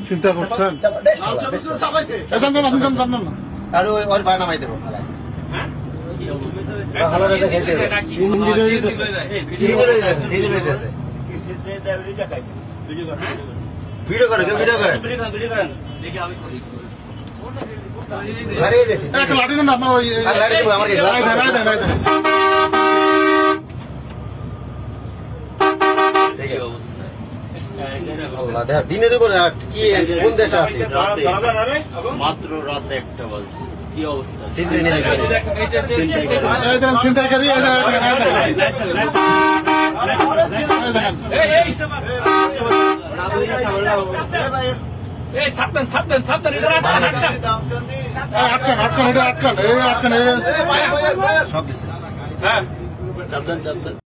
চিন্তা করছেন আর ওর বাড়ি নামাই দেবো ভিডিও করে কেউ ভিডিও করে লাঠি দেন আপনার ওই দিনে দুপুরে কি কোন দেশে আছে মাত্র রাত 1টা বাজে কি অবস্থা ছিনতাইকারী সাবধান সাবধান সাবধান আটকান সব সাবধান সাবধান